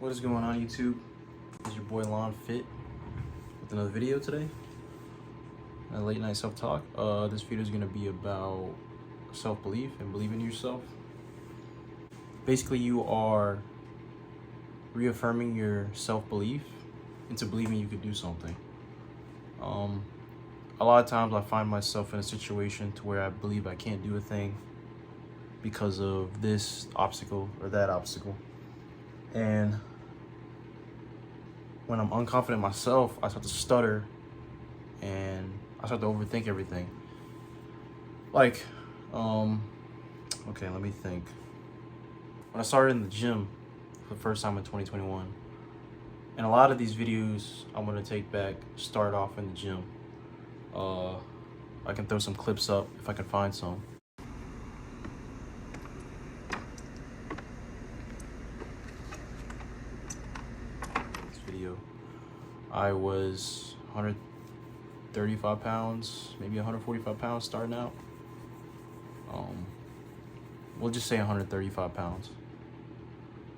What is going on, YouTube? It's your boy Lon Fit with another video today. A late night self-talk. This video is gonna be about self-belief and believing in yourself. Basically, you are reaffirming your self-belief into believing you could do something. A lot of times I find myself in a situation to where I believe I can't do a thing because of this obstacle or that obstacle. And when I'm unconfident myself, I start to stutter and I start to overthink everything. Okay, let me think. When I started in the gym for the first time in 2021, and a lot of these videos I'm gonna take back start off in the gym. I can throw some clips up if I can find some. This video, I was 135 pounds, maybe 145 pounds starting out. We'll just say 135 pounds. So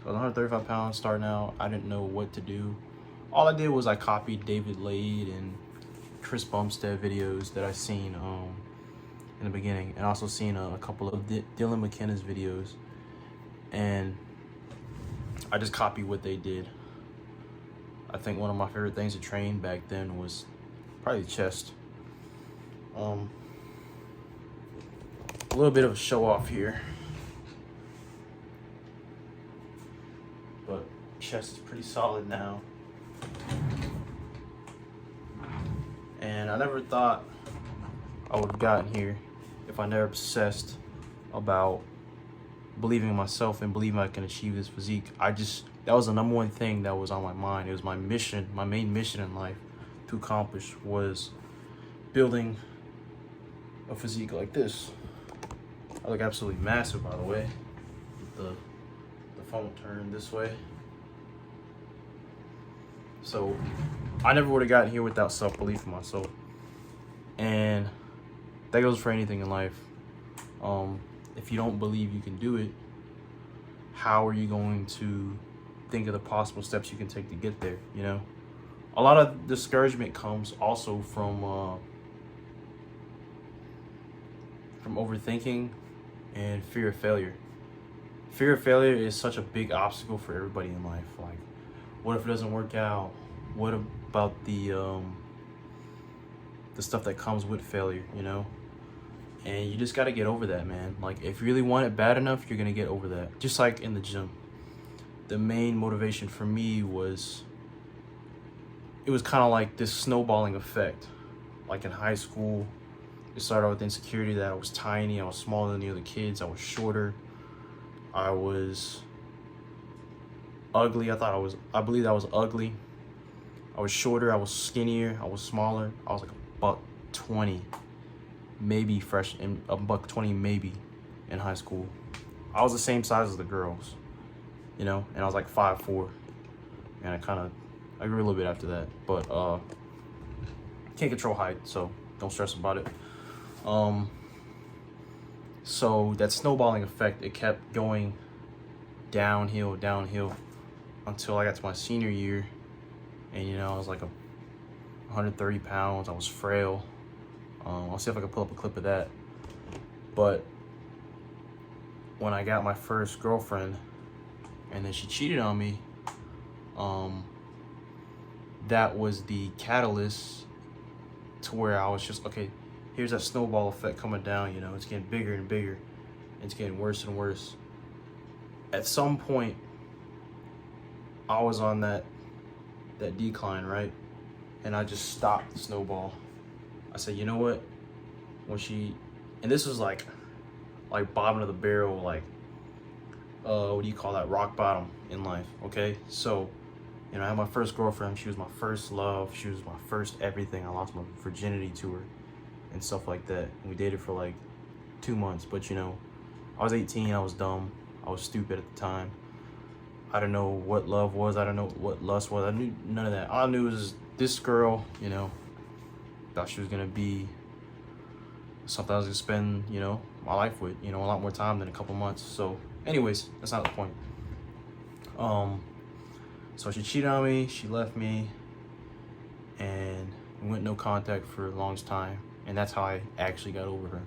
I was 135 pounds starting out. I didn't know what to do. All I did was I copied David Lade and Chris Bumstead videos that I seen in the beginning, and also seen a couple of Dylan McKenna's videos, and I just copied what they did. I think one of my favorite things to train back then was probably chest. A little bit of a show off here, but chest is pretty solid now. And I never thought I would have gotten here if I never obsessed about believing in myself and believing I can achieve this physique. That was the number one thing that was on my mind. It was my mission, my main mission in life to accomplish was building a physique like this. I look absolutely massive, by the way. The phone turned this way. So I never would have gotten here without self-belief in myself. And that goes for anything in life. If you don't believe you can do it, how are you going to think of the possible steps you can take to get there, you know? A lot of discouragement comes also from overthinking and fear of failure. Fear of failure is such a big obstacle for everybody in life. Like, what if it doesn't work out? What about the stuff that comes with failure, you know? And you just got to get over that, man. Like, if you really want it bad enough, you're going to get over that. Just like in the gym. The main motivation for me was, it was kind of like this snowballing effect. Like in high school, it started with insecurity that I was tiny, I was smaller than the other kids, I was shorter, I was ugly. I believed I was ugly. I was shorter, I was skinnier, I was smaller. I was like $120, maybe $120 maybe in high school. I was the same size as the girls, you know, and I was like 5'4", and I grew a little bit after that, but can't control height, so don't stress about it. So that snowballing effect, it kept going downhill until I got to my senior year, and you know, I was like 130 pounds. I was frail. I'll see if I can pull up a clip of that. But when I got my first girlfriend and then she cheated on me, that was the catalyst to where I was just, okay, here's that snowball effect coming down, you know, it's getting bigger and bigger, it's getting worse and worse. At some point, I was on that decline, right? And I just stopped the snowball. I said, you know what? And this was like bottom of the barrel, like, what do you call that? Rock bottom in life, okay? So, you know, I had my first girlfriend. She was my first love. She was my first everything. I lost my virginity to her and stuff like that. And we dated for like 2 months, but you know, I was 18, I was dumb, I was stupid at the time. I don't know what love was, I don't know what lust was, I knew none of that. All I knew was this girl, you know, thought she was gonna be something I was gonna spend, you know, my life with, you know, a lot more time than a couple months. So anyways, that's not the point. So she cheated on me, she left me, and we went no contact for the longest time. And that's how I actually got over her.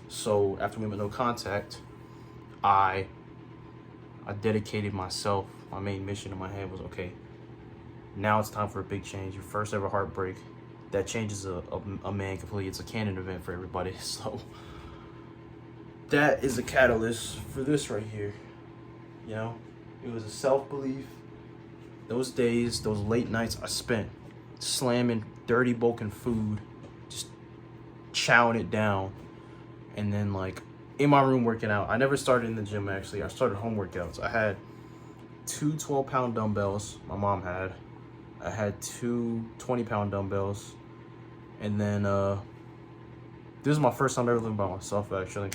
So after we went no contact, I dedicated myself. My main mission in my head was, okay, now it's time for a big change. Your first ever heartbreak. That changes a man completely. It's a canon event for everybody. So that is the catalyst for this right here. You know, it was a self-belief. Those days, those late nights I spent slamming dirty bulking food, just chowing it down, and then like in my room working out. I never started in the gym actually. I started home workouts. I had two 12-pound dumbbells my mom had. I had two 20-pound dumbbells. And then this is my first time ever living by myself actually.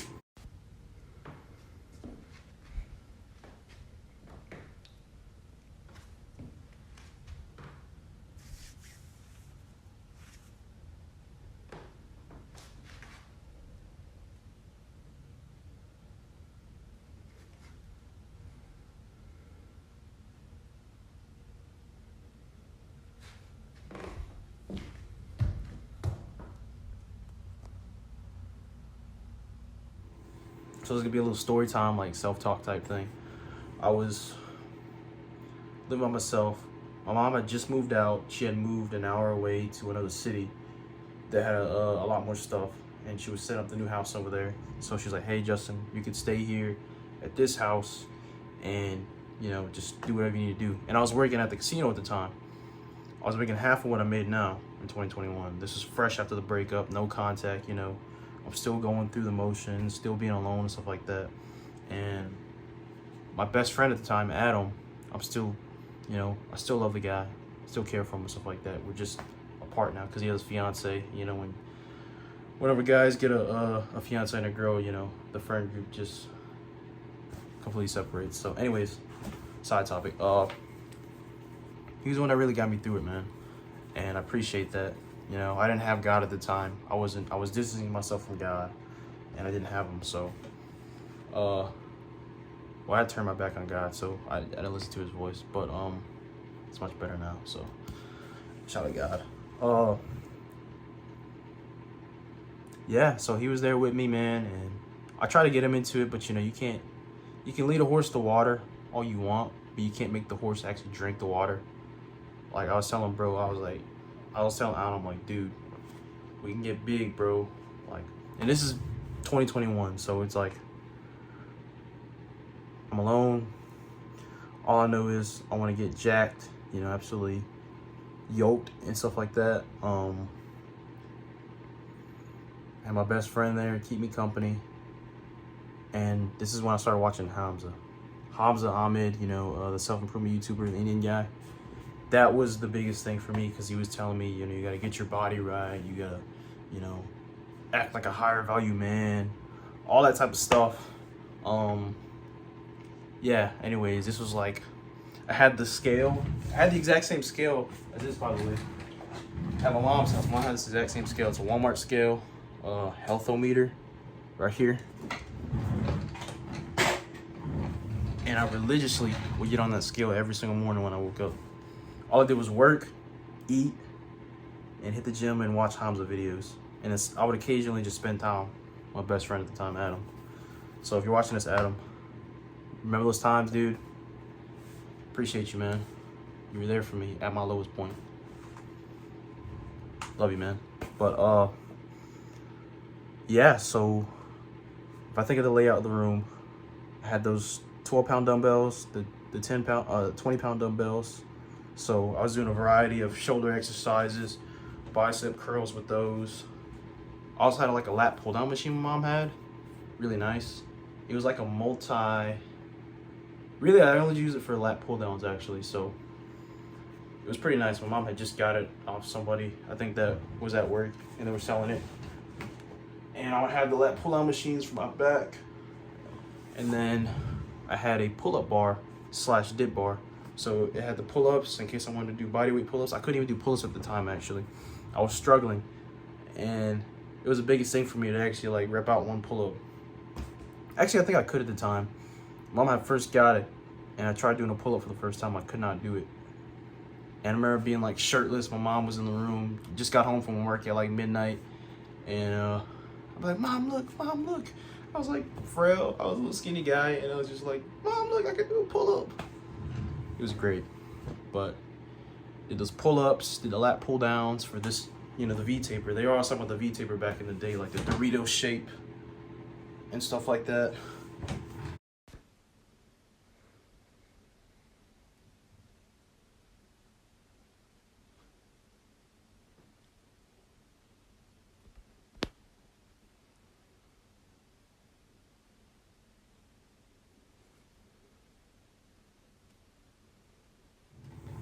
So it's gonna be a little story time, like self-talk type thing. I was living by myself. My mom had just moved out. She had moved an hour away to another city that had a lot more stuff, and she was setting up the new house over there. So she's like, hey Justin, you could stay here at this house and, you know, just do whatever you need to do. And I was working at the casino at the time. I was making half of what I made now in 2021. This is fresh after the breakup, no contact, you know. I'm still going through the motions, still being alone and stuff like that. And my best friend at the time, Adam, I'm still, you know, I still love the guy, still care for him and stuff like that. We're just apart now because he has a fiance. You know, whenever guys get a fiance and a girl, you know, the friend group just completely separates. So anyways, side topic. He was the one that really got me through it, man. And I appreciate that. You know, I didn't have God at the time. I was distancing myself from God, and I didn't have him. So, well, I had to turn my back on God, so I didn't listen to his voice. But it's much better now. So, shout out to God. Yeah. So he was there with me, man, and I tried to get him into it, but you know, you can't. You can lead a horse to water all you want, but you can't make the horse actually drink the water. Like I was telling bro, I was telling Adam, like, dude, we can get big, bro. Like, and this is 2021, so it's like I'm alone. All I know is I want to get jacked, you know, absolutely yoked and stuff like that. And my best friend there keep me company. And this is when I started watching Hamza Ahmed, you know, the self-improvement YouTuber, the Indian guy. That was the biggest thing for me because he was telling me, you know, you got to get your body right. You got to, you know, act like a higher value man, all that type of stuff. Yeah, anyways, this was like, I had the scale. I had the exact same scale as this, by the way. At my mom's house, mom had this exact same scale. It's a Walmart scale, healthometer right here. And I religiously would get on that scale every single morning when I woke up. All I did was work, eat, and hit the gym and watch Hamza videos. And I would occasionally just spend time with my best friend at the time, Adam. So if you're watching this, Adam, remember those times, dude? Appreciate you, man. You were there for me at my lowest point. Love you, man. But, yeah, so if I think of the layout of the room, I had those 12-pound dumbbells, the 20-pound dumbbells. So I was doing a variety of shoulder exercises, bicep curls with those. I also had like a lat pull down machine my mom had, really nice. It was like a really I only use it for lat pull downs actually, so it was pretty nice. My mom had just got it off somebody, I think that was at work, and they were selling it. And I had the lat pull down machines for my back, and then I had a pull-up bar / dip bar. So it had the pull-ups in case I wanted to do bodyweight pull-ups. I couldn't even do pull-ups at the time, actually. I was struggling. And it was the biggest thing for me to actually, like, rep out one pull-up. Actually, I think I could at the time. Mom had first got it, and I tried doing a pull-up for the first time. I could not do it. And I remember being like shirtless. My mom was in the room. Just got home from work at like midnight. And I'm like, Mom, look, Mom, look. I was like frail. I was a little skinny guy. And I was just like, Mom, look, I can do a pull-up. It was great. But did those pull-ups, did the lat pull-downs for this, you know, the V-taper. They were all talking about the V-taper back in the day, like the Dorito shape and stuff like that.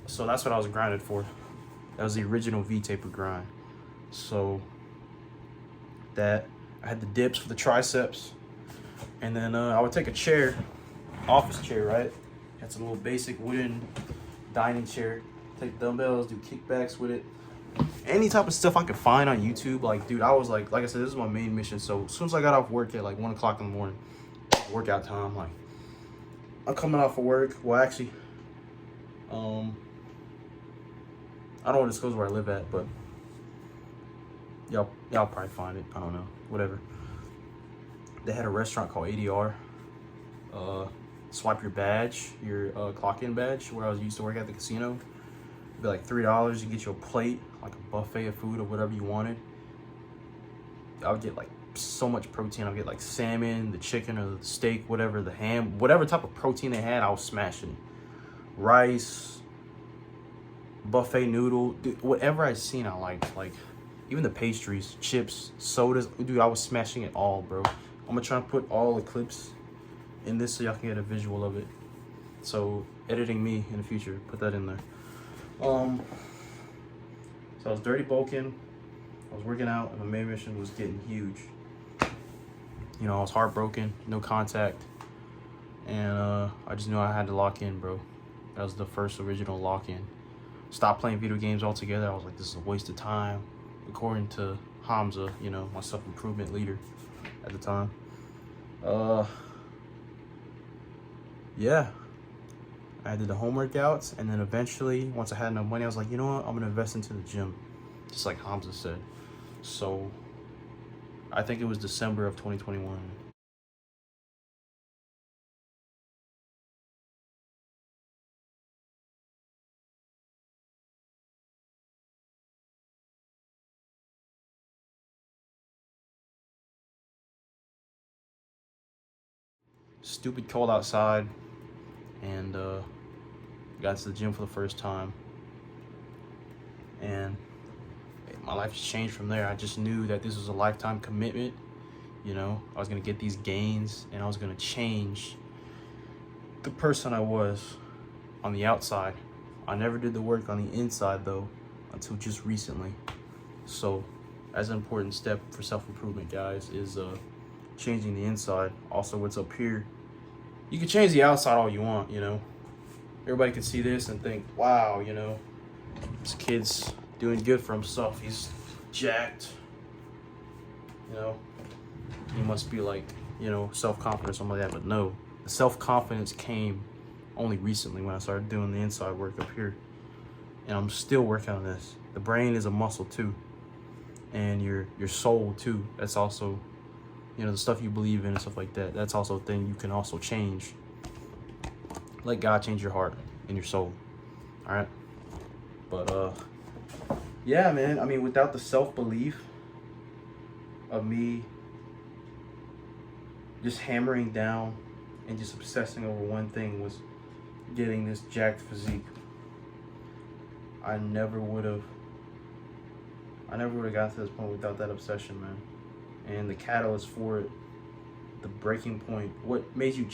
So that's what I was grinded for. That was the original V-taper grind. So that, I had the dips for the triceps. And then I would take a chair, office chair, right? Had some little basic wooden dining chair. Take dumbbells, do kickbacks with it. Any type of stuff I could find on YouTube. Like, dude, I was like I said, this is my main mission. So as soon as I got off work at like 1 o'clock in the morning, workout time, like, I'm coming off of work. Well, actually, I don't want to disclose where I live at, but y'all probably find it. I don't know, whatever. They had a restaurant called ADR. Swipe your badge, your clock-in badge, where I used to work at the casino. It'd be like $3. You get you a plate, like a buffet of food or whatever you wanted. I would get like so much protein. I would get like salmon, the chicken or the steak, whatever, the ham, whatever type of protein they had, I was smashing. Rice, buffet noodle, dude, whatever I seen I liked. Like even the pastries, chips, sodas, dude, I was smashing it all, bro. I'm gonna try and put all the clips in this so y'all can get a visual of it. So editing me in the future, put that in there. So I was dirty bulking, I was working out, and my main mission was getting huge. You know, I was heartbroken, no contact, and I just knew I had to lock in, bro. That was the first original lock-in. Stopped playing video games altogether. I was like, this is a waste of time. According to Hamza, you know, my self-improvement leader at the time. Yeah. I did the home workouts, and then eventually, once I had enough money, I was like, you know what? I'm gonna invest into the gym, just like Hamza said. So I think it was December of 2021. Stupid cold outside, and got to the gym for the first time, and my life has changed from there. I just knew that this was a lifetime commitment. You know, I was gonna get these gains, and I was gonna change the person I was on the outside. I never did the work on the inside though until just recently. So as an important step for self-improvement, guys, is changing the inside. Also, what's up here, you can change the outside all you want, you know. Everybody can see this and think, wow, you know, this kid's doing good for himself. He's jacked, you know. He must be like, you know, self-confident or something like that. But no, the self-confidence came only recently when I started doing the inside work up here. And I'm still working on this. The brain is a muscle too. And your soul too. That's also, you know, the stuff you believe in and stuff like that. That's also a thing you can also change. Let God change your heart and your soul. All right. But yeah, man. I mean, without the self-belief of me just hammering down and just obsessing over one thing, was getting this jacked physique, I never would have got to this point without that obsession, man. And the catalyst for it, the breaking point, what made me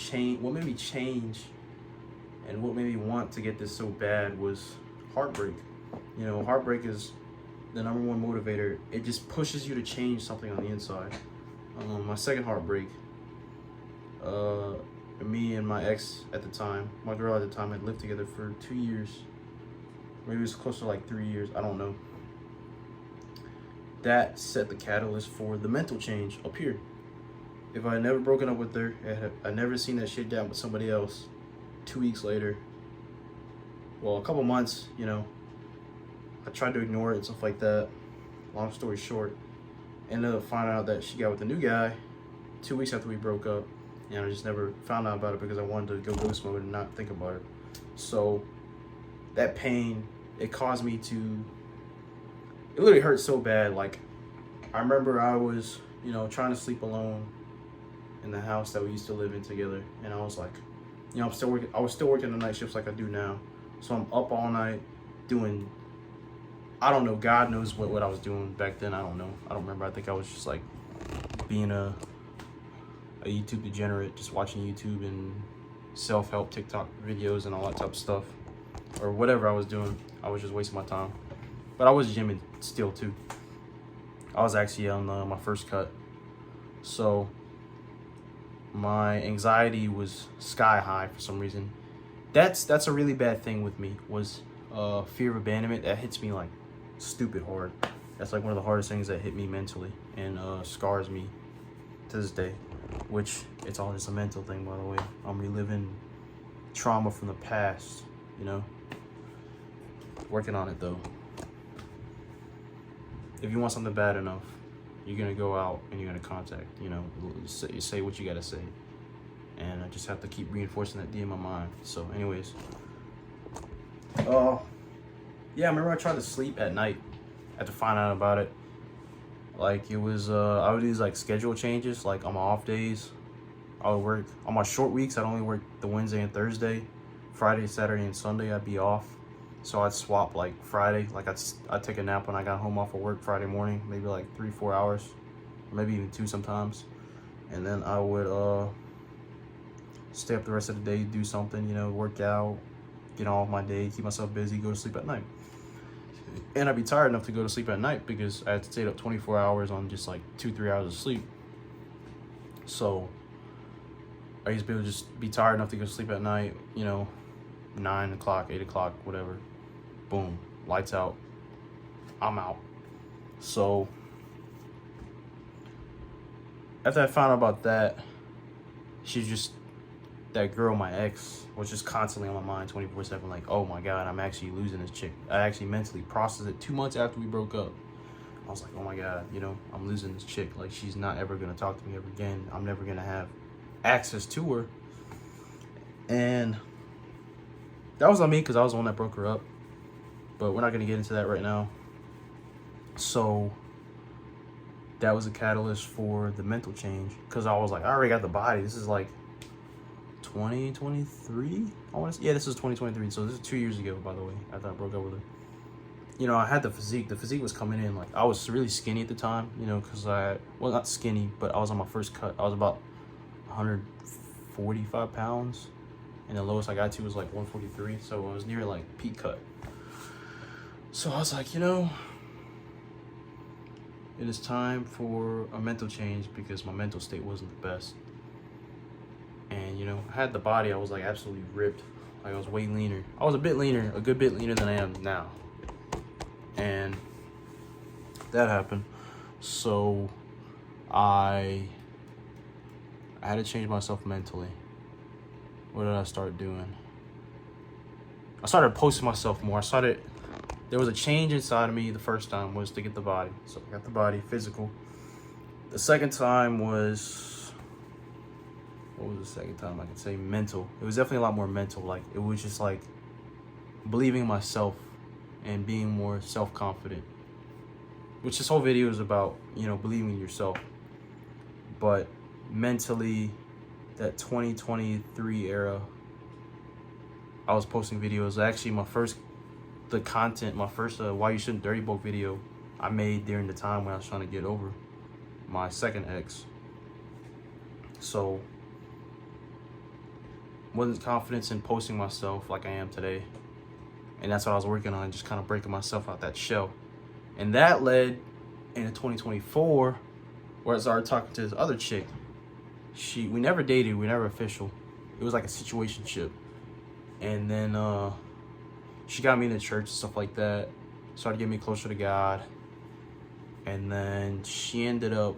change and what made me want to get this so bad was heartbreak. You know, heartbreak is the #1 motivator. It just pushes you to change something on the inside. My second heartbreak, me and my ex at the time, my girl at the time, had lived together for 2 years. Maybe it was close to like 3 years, I don't know. That set the catalyst for the mental change up here. If I had never broken up with her, I never seen that shit down with somebody else, 2 weeks later, well, a couple months, you know, I tried to ignore it and stuff like that. Long story short, ended up finding out that she got with a new guy 2 weeks after we broke up. And I just never found out about it because I wanted to go ghost mode and not think about it. So that pain, it caused me to, it literally hurt so bad. Like, I remember I was, you know, trying to sleep alone in the house that we used to live in together. And I was like, you know, I was still working the night shifts like I do now. So I'm up all night doing, I don't know, God knows what I was doing back then. I don't know. I don't remember. I think I was just like being a YouTube degenerate, just watching YouTube and self-help TikTok videos and all that type of stuff. Or whatever I was doing. I was just wasting my time. But I was gymming still too. I was actually on my first cut. So my anxiety was sky high for some reason. That's a really bad thing with me, was fear of abandonment. That hits me like stupid hard. That's like one of the hardest things that hit me mentally and scars me to this day, which it's all just a mental thing, by the way. I'm reliving trauma from the past, you know. Working on it though. If you want something bad enough, you're gonna go out and you're gonna contact, you know, say what you gotta say. And I just have to keep reinforcing that D in my mind. So anyways, yeah, I remember I tried to sleep at night after finding out about it. Like, it was, I would do these like schedule changes. Like on my off days, I would work. On my short weeks, I'd only work the Wednesday and Thursday. Friday, Saturday, and Sunday, I'd be off. So I'd swap like Friday, like I'd take a nap when I got home off of work Friday morning, maybe like 3-4 hours, or maybe even 2 sometimes. And then I would stay up the rest of the day, do something, you know, work out, get on with my day, keep myself busy, go to sleep at night. And I'd be tired enough to go to sleep at night because I had to stay up 24 hours on just like 2-3 hours of sleep. So I used to be able to just be tired enough to go to sleep at night, you know, 9 o'clock, 8 o'clock, whatever. Boom, lights out, I'm out. So after I found out about that, she's just, that girl, my ex, was just constantly on my mind 24/7. Like, oh my God, I'm actually losing this chick. I actually mentally processed it 2 months after we broke up. I was like, oh my God, you know, I'm losing this chick. Like, she's not ever gonna talk to me ever again. I'm never gonna have access to her. And that was on me because I was the one that broke her up. But we're not gonna get into that right now. So that was a catalyst for the mental change, because I was like, I already got the body. This is like 2023. Yeah, this is 2023. So this is 2 years ago, by the way, after I broke up with her. You know, I had the physique. The physique was coming in. Like, I was really skinny at the time, you know, because well, not skinny, but I was on my first cut. I was about 145 pounds, and the lowest I got to was like 143. So I was near like peak cut. So I was like, you know, it is time for a mental change, because my mental state wasn't the best. And, you know, I had the body. I was like absolutely ripped. Like, I was way leaner. I was a bit leaner, a good bit leaner than I am now. And that happened. So I had to change myself mentally. What did I start doing? I started posting myself more. There was a change inside of me. The first time was to get the body. So I got the body, physical. The second time was, what was the second time? I could say mental. It was definitely a lot more mental. Like, it was just like believing in myself and being more self-confident, which this whole video is about, you know, believing in yourself. But mentally, that 2023 era, I was posting videos. Actually, my first Why You Shouldn't Dirty Book video I made during the time when I was trying to get over my second ex. So wasn't confident in posting myself like I am today. And that's what I was working on, just kind of breaking myself out that shell. And that led into 2024, where I started talking to this other chick. We never dated, we never official. It was like a situationship. And then she got me into church and stuff like that. Started getting me closer to God. And then she ended up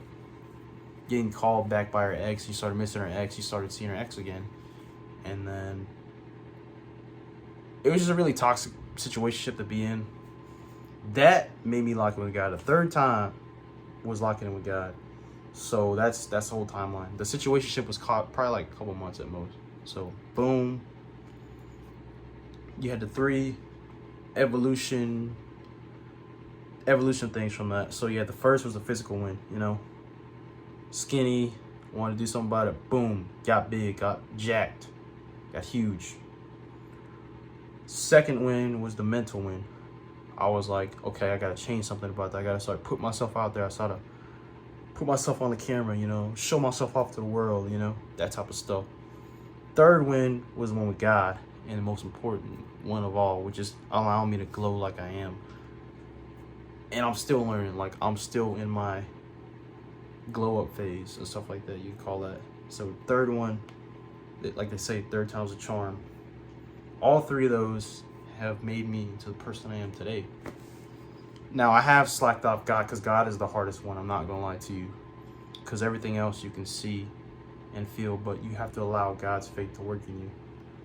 getting called back by her ex. She started missing her ex. She started seeing her ex again. And then it was just a really toxic situationship to be in. That made me lock in with God. The third time was locking in with God. So that's the whole timeline. The situationship was caught probably like a couple months at most. So boom. You had the 3 evolution things from that. So yeah, the first was the physical win, you know. Skinny, wanted to do something about it. Boom, got big, got jacked, got huge. Second win was the mental win. I was like, okay, I gotta change something about that. I gotta start putting myself out there. I started put myself on the camera, you know, show myself off to the world, you know, that type of stuff. Third win was the one with God, and the most important one of all, which is allowing me to glow like I am. And I'm still learning, like I'm still in my glow up phase and stuff like that, you call that. So third one, like they say, third time's a charm. All 3 of those have made me into the person I am today. Now I have slacked off God, because God is the hardest one, I'm not gonna lie to you, because everything else you can see and feel, but you have to allow God's faith to work in you.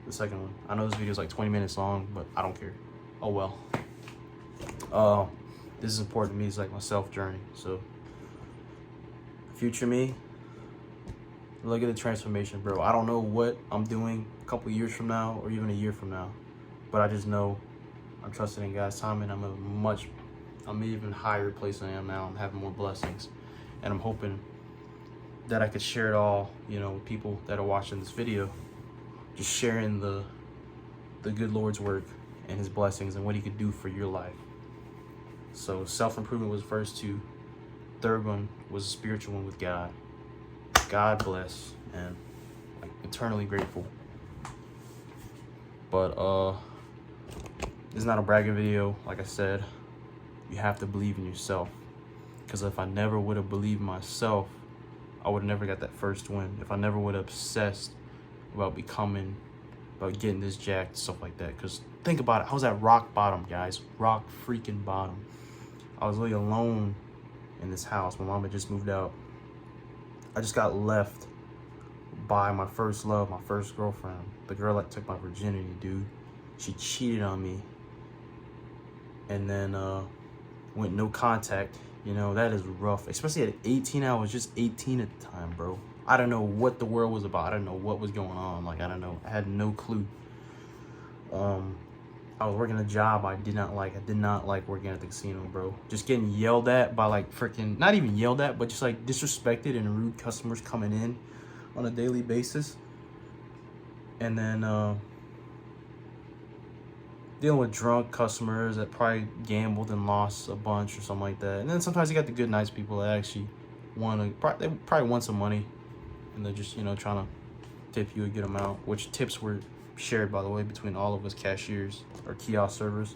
The second one, I know this video is like 20 minutes long, but I don't care. Oh well. This is important to me. It's like my self journey. So future me, look at the transformation, bro. I don't know what I'm doing a couple years from now or even a year from now, but I just know I'm trusting in God's time, and I'm an even higher place than I am now. I'm having more blessings, and I'm hoping that I could share it all, you know, with people that are watching this video, just sharing the good Lord's work and his blessings and what he could do for your life. So self-improvement was the first 2. Third one was a spiritual one with God. God bless, and like eternally grateful. But it's not a bragging video. Like I said, you have to believe in yourself, because if I never would have believed in myself, I would have never got that first win. If I never would have obsessed about getting this jacked, stuff like that. Because think about it, I was at rock bottom, guys. Rock freaking bottom. I was really alone in this house. My mom had just moved out. I just got left by my first love, my first girlfriend. The girl that took my virginity, dude. She cheated on me. And then went no contact. You know, that is rough. Especially at 18, I was just 18 at the time, bro. I don't know what the world was about. I didn't know what was going on. Like, I don't know. I had no clue. I was working a job I did not like. I did not like working at the casino, bro. Just getting yelled at by like freaking, not even yelled at, but just like disrespected and rude customers coming in on a daily basis. And then dealing with drunk customers that probably gambled and lost a bunch or something like that. And then sometimes you got the good, nice people that actually they probably want some money, and they're just, you know, trying to tip you a good amount, which tips were shared, by the way, between all of us cashiers or kiosk servers.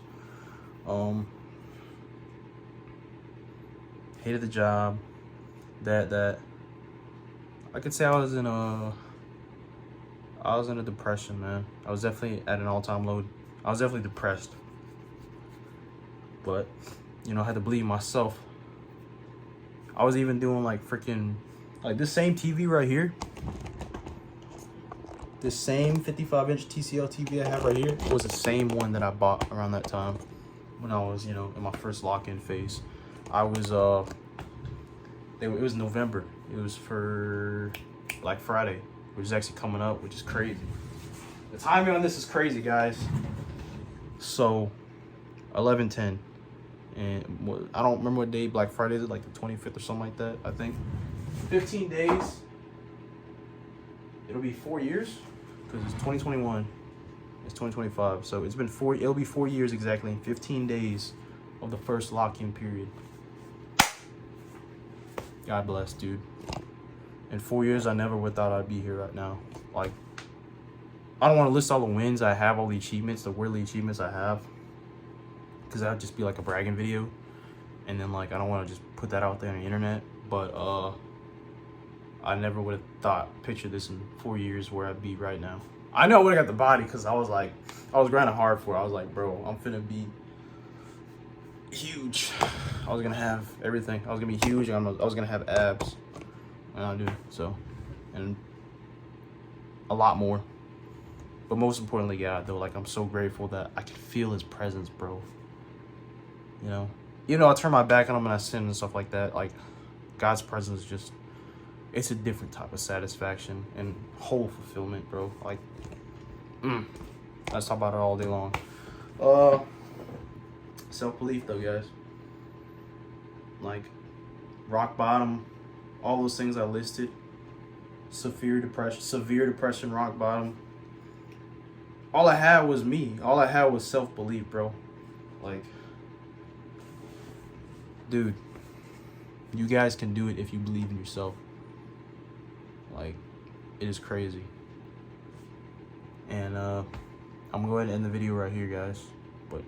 Hated the job. That I could say I was in a depression, man. I was definitely at an all-time low. I was definitely depressed. But, you know, I had to believe in myself. I was even doing like freaking, like this same TV right here. This same 55-inch TCL TV I have right here was the same one that I bought around that time when I was, you know, in my first lock-in phase. I was, it was November. It was for Black Friday, which is actually coming up, which is crazy. The timing on this is crazy, guys. So, 11/10. And I don't remember what day Black Friday is, like the 25th or something like that, I think. 15 days. It'll be 4 years, because it's 2021. It's 2025. So it'll be 4 years exactly, in 15 days of the first lock-in period. God bless, dude. In 4 years, I never would thought I'd be here right now. Like, I don't want to list all the wins I have, all the achievements, the worldly achievements I have, because that would just be like a bragging video. And then, like, I don't want to just put that out there on the internet. But, I never would have pictured this in 4 years where I'd be right now. I know I would have got the body, because I was grinding hard for it. I was like, bro, I'm finna be huge. I was gonna have everything. I was gonna be huge. I was gonna have abs. And I do. So, and a lot more. But most importantly, God, though, like, I'm so grateful that I can feel his presence, bro. you know. Even though I turn my back on them and I sin and stuff like that, like, God's presence just, it's a different type of satisfaction and whole fulfillment, bro. Like, let's talk about it all day long. Self-belief, though, guys. Like, rock bottom, all those things I listed. Severe depression, rock bottom. All I had was me. All I had was self-belief, bro. Like, dude, you guys can do it if you believe in yourself. Like, it is crazy. And I'm gonna go ahead and end the video right here, guys. But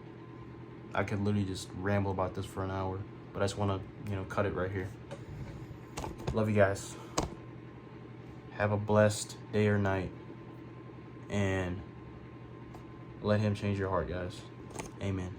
I could literally just ramble about this for an hour. But I just want to, cut it right here. Love you guys. Have a blessed day or night. And let him change your heart, guys. Amen.